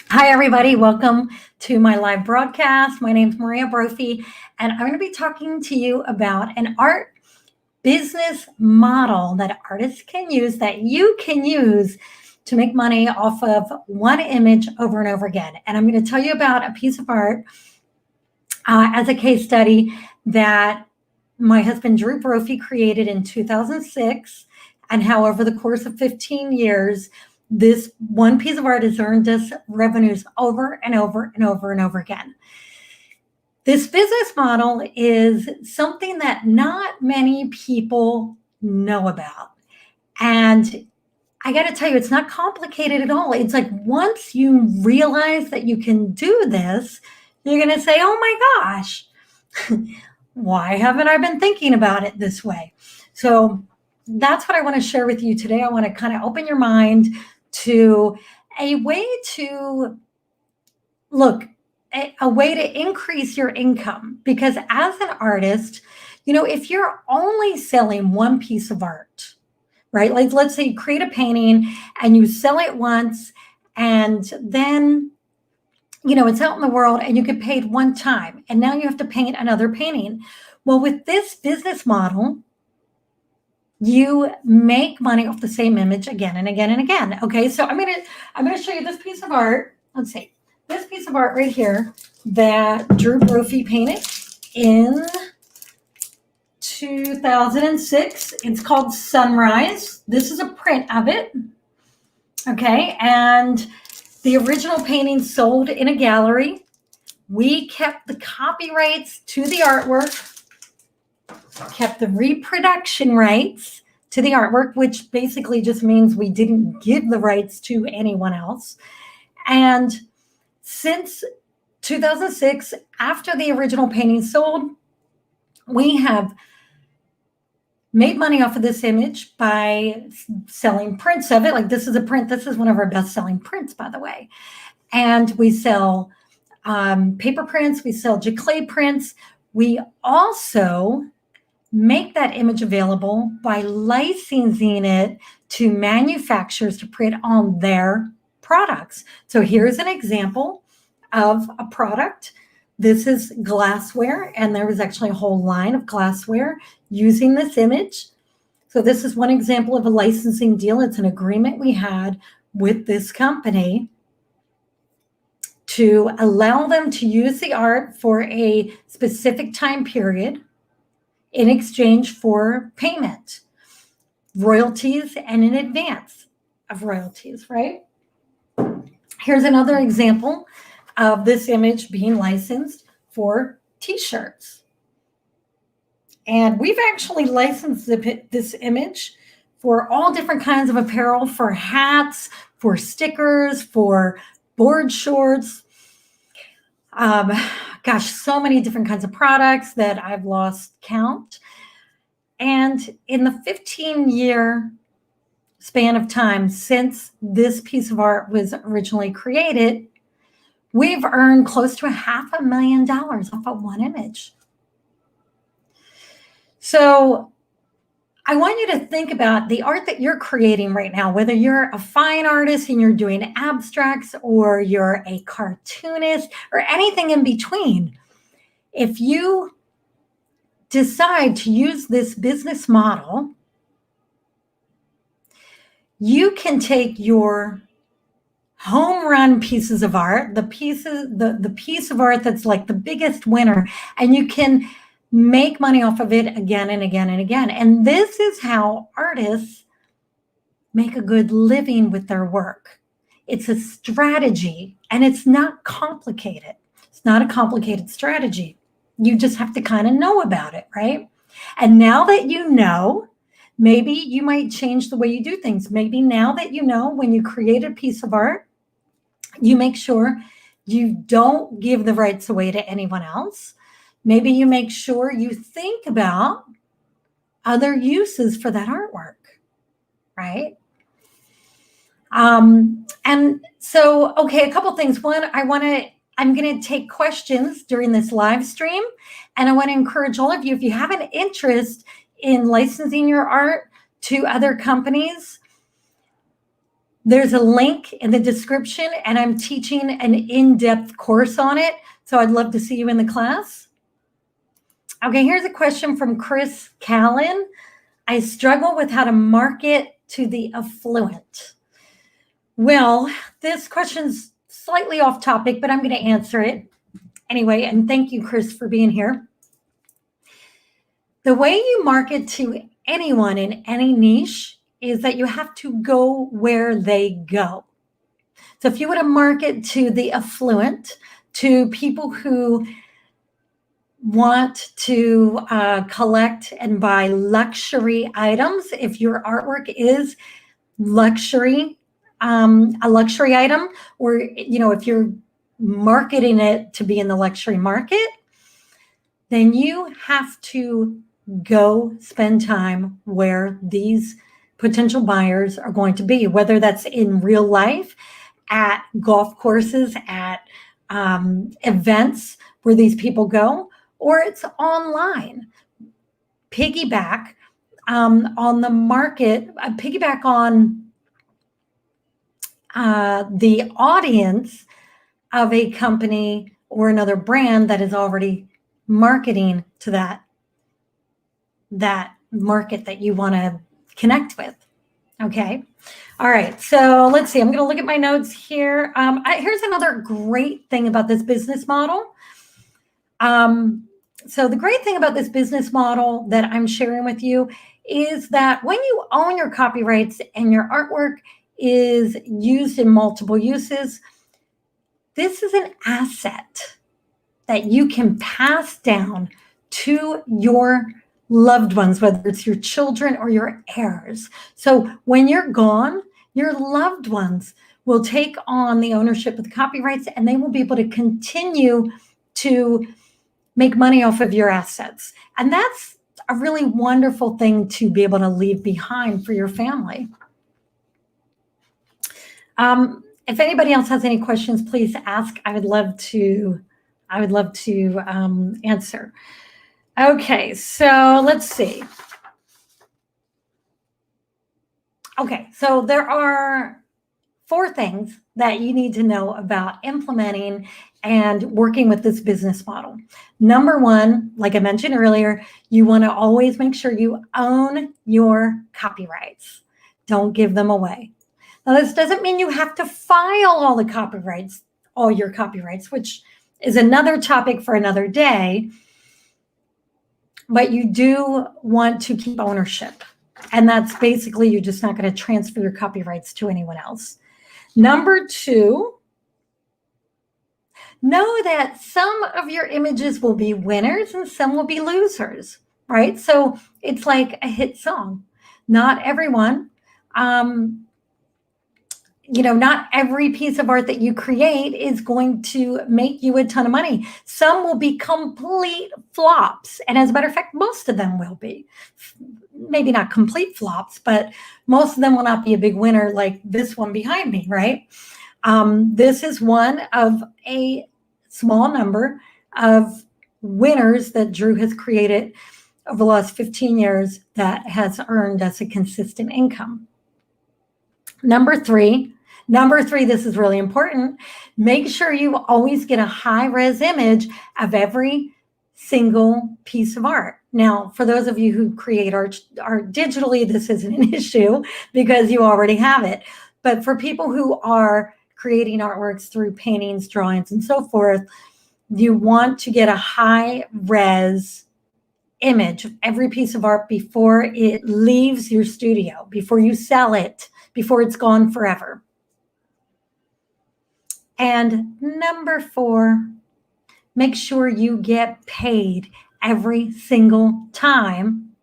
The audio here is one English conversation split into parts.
Hi, everybody. Welcome to my live broadcast. My name is Maria Brophy, and I'm going to be talking to you about an art business model that artists can use, that you can use to make money off of one image over and over again. And I'm going to tell you about a piece of art as a case study that my husband Drew Brophy created in 2006, and how over the course of 15 years, this one piece of art has earned us revenues over and over and over and over again. This business model is something that not many people know about. And I got to tell you, it's not complicated at all. It's like once you realize that you can do this, you're going to say, oh my gosh, why haven't I been thinking about it this way? So that's what I want to share with you today. I want to kind of open your mind to a way to a way to increase your income. Because as an artist, if you're only selling one piece of art, right? Like let's say you create a painting and you sell it once, and then it's out in the world and you get paid one time, and now you have to paint another painting. Well, with this business model, you make money off the same image again and again and again. Okay, so I'm gonna show you this piece of art. Let's see, this piece of art right here that Drew Brophy painted in 2006. It's called Sunrise. This is a print of it. Okay, and the original painting sold in a gallery. We kept the copyrights to the artwork, kept the reproduction rights to the artwork, which basically just means we didn't give the rights to anyone else. And since 2006, after the original painting sold, we have made money off of this image by selling prints of it. Like this is a print. This is one of our best-selling prints, by the way. And we sell paper prints. We sell giclée prints. We also make that image available by licensing it to manufacturers to print on their products. So here's an example of a product. This is glassware, and there was actually a whole line of glassware using this image. So this is one example of a licensing deal. It's an agreement we had with this company to allow them to use the art for a specific time period in exchange for payment, royalties, and in advance of royalties, right? Here's another example of this image being licensed for t-shirts. And we've actually licensed this image for all different kinds of apparel, for hats, for stickers, for board shorts. Gosh, so many different kinds of products that I've lost count. And in the 15-year span of time since this piece of art was originally created, we've earned close to $500,000 off of one image. So I want you to think about the art that you're creating right now, whether you're a fine artist and you're doing abstracts, or you're a cartoonist, or anything in between. If you decide to use this business model, you can take your home run pieces of art, the piece of art that's like the biggest winner, and you can make money off of it again and again and again. And this is how artists make a good living with their work. It's a strategy, and it's not complicated. It's not a complicated strategy. You just have to kind of know about it, right? And now that you know, maybe you might change the way you do things. Maybe now that you know, when you create a piece of art, you make sure you don't give the rights away to anyone else. Maybe you make sure you think about other uses for that artwork, right? And so, okay, a couple things. One, I'm going to take questions during this live stream, and I want to encourage all of you, if you have an interest in licensing your art to other companies, There's a link in the description, and I'm teaching an in-depth course on it. So I'd love to see you in the class. Okay, here's a question from Chris Callan. I struggle with how to market to the affluent. Well, this question's slightly off topic, but I'm going to answer it anyway. And thank you, Chris, for being here. The way you market to anyone in any niche is that you have to go where they go. So if you want to market to the affluent, to people who want to collect and buy luxury items, if your artwork is luxury, a luxury item, or if you're marketing it to be in the luxury market, then you have to go spend time where these potential buyers are going to be, whether that's in real life, at golf courses, at events where these people go, or it's online. Piggyback on the market, piggyback on the audience of a company or another brand that is already marketing to that market that you want to connect with. Okay. All right. So let's see. I'm going to look at my notes here. Here's another great thing about this business model. So the great thing about this business model that I'm sharing with you is that when you own your copyrights and your artwork is used in multiple uses, this is an asset that you can pass down to your loved ones, whether it's your children or your heirs. So when you're gone, your loved ones will take on the ownership of the copyrights, and they will be able to continue to make money off of your assets. And that's a really wonderful thing to be able to leave behind for your family. If anybody else has any questions, please ask. I would love to answer. Okay, so let's see. Okay, so there are 4 things that you need to know about implementing and working with this business model. Number 1, like I mentioned earlier, you want to always make sure you own your copyrights. Don't give them away. Now, this doesn't mean you have to file all your copyrights, which is another topic for another day. But you do want to keep ownership. And that's basically, you're just not going to transfer your copyrights to anyone else. Number 2, know that some of your images will be winners and some will be losers, right? So it's like a hit song. Not everyone, not every piece of art that you create is going to make you a ton of money. Some will be complete flops. And as a matter of fact, most of them will be. Maybe not complete flops, but most of them will not be a big winner like this one behind me, right? This is one of a small number of winners that Drew has created over the last 15 years that has earned us a consistent income. Number three, this is really important. Make sure you always get a high-res image of every single piece of art. Now, for those of you who create art digitally, this isn't an issue because you already have it. But for people who are creating artworks through paintings, drawings, and so forth, you want to get a high-res image of every piece of art before it leaves your studio, before you sell it, before it's gone forever. And number 4, make sure you get paid every single time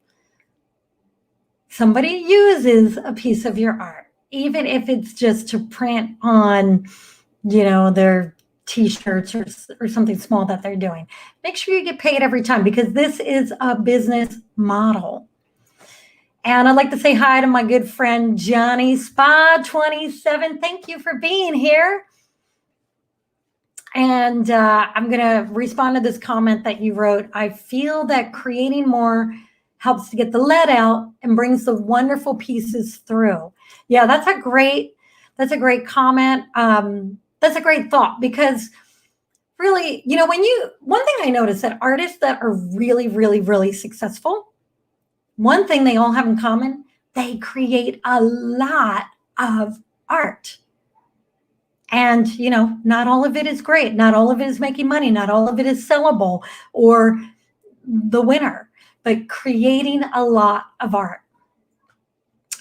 somebody uses a piece of your art, even if it's just to print on, their t-shirts or something small that they're doing. Make sure you get paid every time because this is a business model. And I'd like to say hi to my good friend, Johnny Spa 27. Thank you for being here. And I'm going to respond to this comment that you wrote. I feel that creating more helps to get the lead out and brings the wonderful pieces through. Yeah, that's a great That's a great comment. That's a great thought, because really, one thing I noticed that artists that are really, really, really successful, one thing they all have in common, they create a lot of art. And, not all of it is great. Not all of it is making money. Not all of it is sellable or the winner, but creating a lot of art.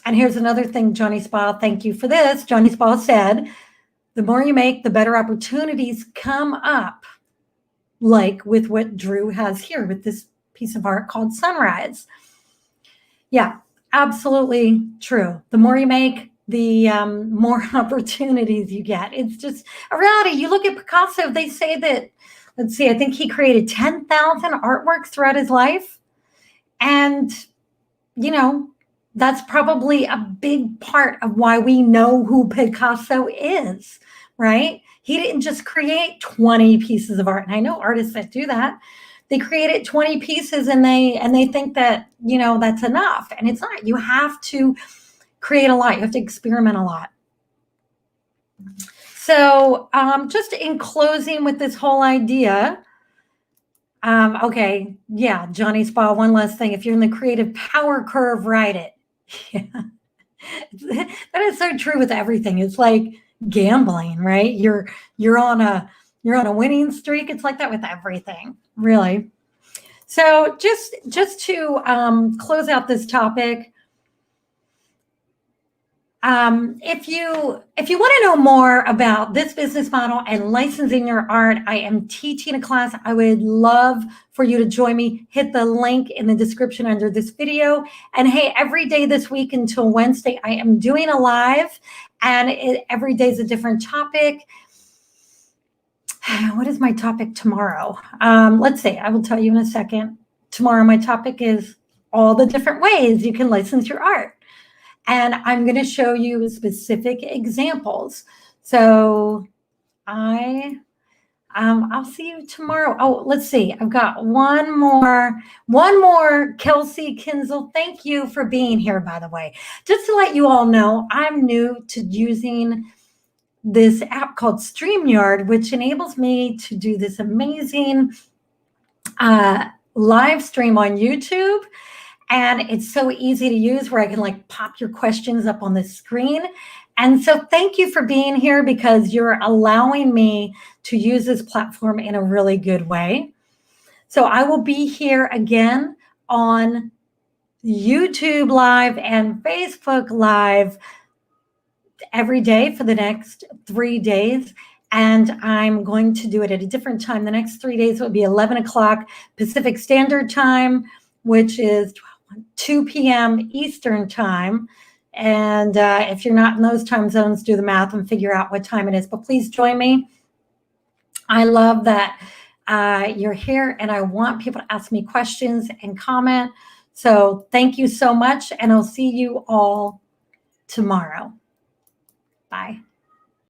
And here's another thing, Johnny Spa, thank you for this. Johnny Spa said, the more you make, the better opportunities come up, like with what Drew has here with this piece of art called Sunrise. Yeah, absolutely true. The more you make, the more opportunities you get. It's just a reality. You look at Picasso, they say that, let's see, I think he created 10,000 artworks throughout his life. And, that's probably a big part of why we know who Picasso is, right? He didn't just create 20 pieces of art. And I know artists that do that. They created 20 pieces and they think that, that's enough. And it's not. You have to create a lot. You have to experiment a lot. So just in closing with this whole idea, okay, yeah, Johnny Spa, one last thing. If you're in the creative power curve, ride it. Yeah. That is so true with everything. It's like gambling, right? You're on a winning streak. It's like that with everything, really. So just to close out this topic, if you want to know more about this business model and licensing your art, I am teaching a class. I would love for you to join me. Hit the link in the description under this video. And hey, every day this week until Wednesday, I am doing a live, and every day is a different topic. What is my topic tomorrow? Let's see. I will tell you in a second. Tomorrow, my topic is all the different ways you can license your art. And I'm going to show you specific examples. So I'll see you tomorrow. Oh, let's see. I've got one more. Kelsey Kinzel, thank you for being here, by the way. Just to let you all know, I'm new to using this app called StreamYard, which enables me to do this amazing live stream on YouTube. And it's so easy to use, where I can pop your questions up on the screen. And so thank you for being here, because you're allowing me to use this platform in a really good way. So I will be here again on YouTube Live and Facebook Live every day for the next 3 days. And I'm going to do it at a different time. The next 3 days will be 11 o'clock Pacific Standard Time, which is 2 p.m. Eastern Time. And if you're not in those time zones, do the math and figure out what time it is. But please join me. I love that you're here, and I want people to ask me questions and comment. So thank you so much, and I'll see you all tomorrow. Bye.